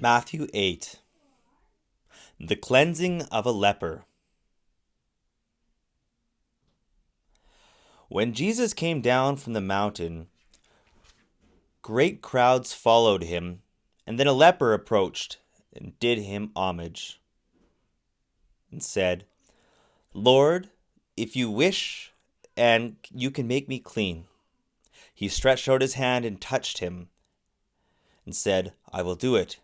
Matthew 8. The cleansing of a leper. When Jesus came down from the mountain, great crowds followed him, and then a leper approached and did him homage and said, "Lord, if you wish, and you can make me clean." He stretched out his hand and touched him and said, "I will do it.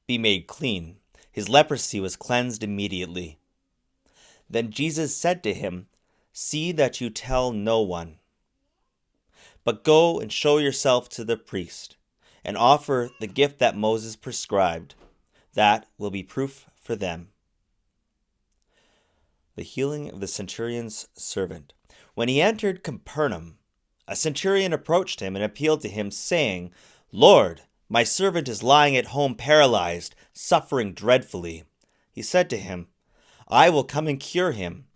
Be made clean." His leprosy was cleansed immediately. Then Jesus said to him, "See that you tell no one, but go and show yourself to the priest, and offer the gift that Moses prescribed. That will be proof for them." The healing of the centurion's servant. When he entered Capernaum, a centurion approached him and appealed to him, saying, "Lord, my servant is lying at home paralyzed, suffering dreadfully." He said to him, "I will come and cure him."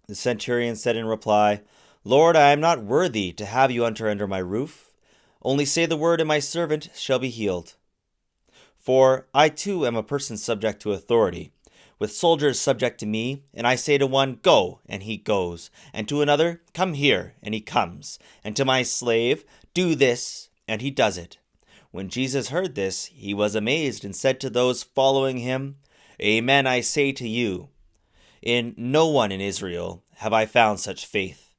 The centurion said in reply, "Lord, I am not worthy to have you enter under my roof. Only say the word, and my servant shall be healed. For I too am a person subject to authority, with soldiers subject to me, and I say to one, 'Go,' and he goes, and to another, 'Come here,' and he comes, and to my slave, 'Do this,' and he does it." When Jesus heard this, he was amazed and said to those following him, "Amen, I say to you, in no one in Israel have I found such faith.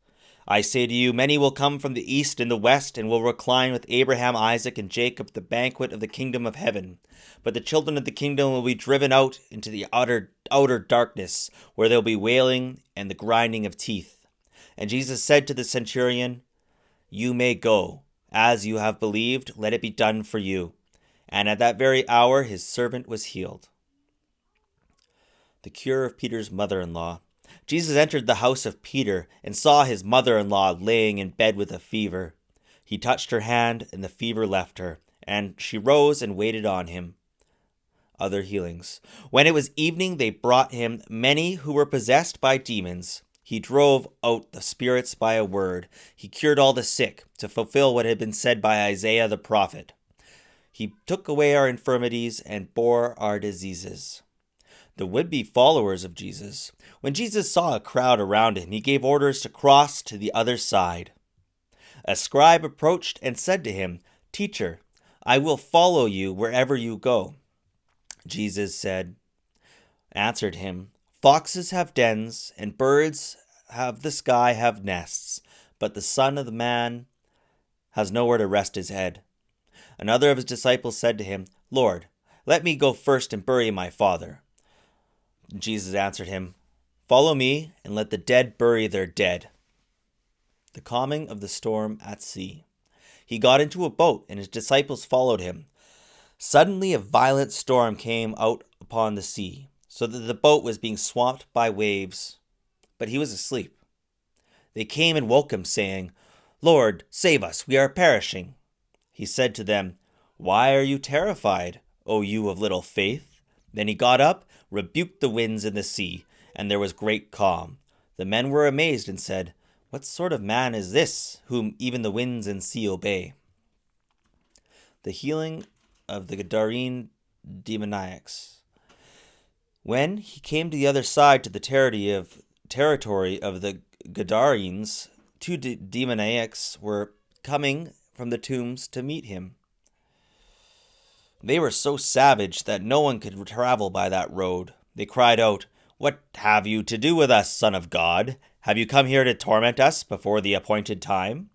I say to you, many will come from the east and the west and will recline with Abraham, Isaac, and Jacob at the banquet of the kingdom of heaven. But the children of the kingdom will be driven out into the outer darkness, where there will be wailing and the grinding of teeth." And Jesus said to the centurion, "You may go. As you have believed, let it be done for you." And at that very hour his servant was healed. The cure of Peter's mother-in-law. Jesus entered the house of Peter and saw his mother-in-law laying in bed with a fever. He touched her hand, and the fever left her, and she rose and waited on him. Other healings. When it was evening, they brought him many who were possessed by demons. He drove out the spirits by a word. He cured all the sick, to fulfill what had been said by Isaiah the prophet. He took away our infirmities and bore our diseases. The would-be followers of Jesus. When Jesus saw a crowd around him, he gave orders to cross to the other side. A scribe approached and said to him, "Teacher, I will follow you wherever you go." Jesus answered him, "Foxes have dens, and birds of the sky have nests, but the Son of Man has nowhere to rest his head." Another of his disciples said to him, "Lord, let me go first and bury my father." Jesus answered him, "Follow me, and let the dead bury their dead." The calming of the storm at sea. He got into a boat, and his disciples followed him. Suddenly a violent storm came out upon the sea, so that the boat was being swamped by waves, but he was asleep. They came and woke him, saying, "Lord, save us, we are perishing." He said to them, "Why are you terrified, O you of little faith?" Then he got up, rebuked the winds and the sea, and there was great calm. The men were amazed and said, "What sort of man is this, whom even the winds and sea obey?" The healing of the Gadarene demoniacs. When he came to the other side to the territory of the Gadarenes, two demoniacs were coming from the tombs to meet him. They were so savage that no one could travel by that road. They cried out, "What have you to do with us, Son of God? Have you come here to torment us before the appointed time?"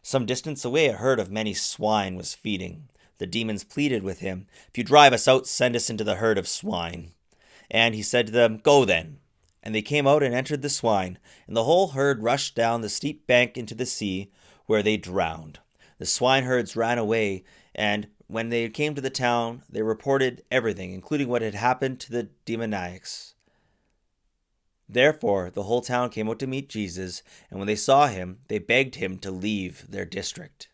Some distance away a herd of many swine was feeding. The demons pleaded with him, "If you drive us out, send us into the herd of swine." And he said to them, "Go then." And they came out and entered the swine, and the whole herd rushed down the steep bank into the sea, where they drowned. The swineherds ran away, and when they came to the town, they reported everything, including what had happened to the demoniacs. Therefore, the whole town came out to meet Jesus, and when they saw him, they begged him to leave their district.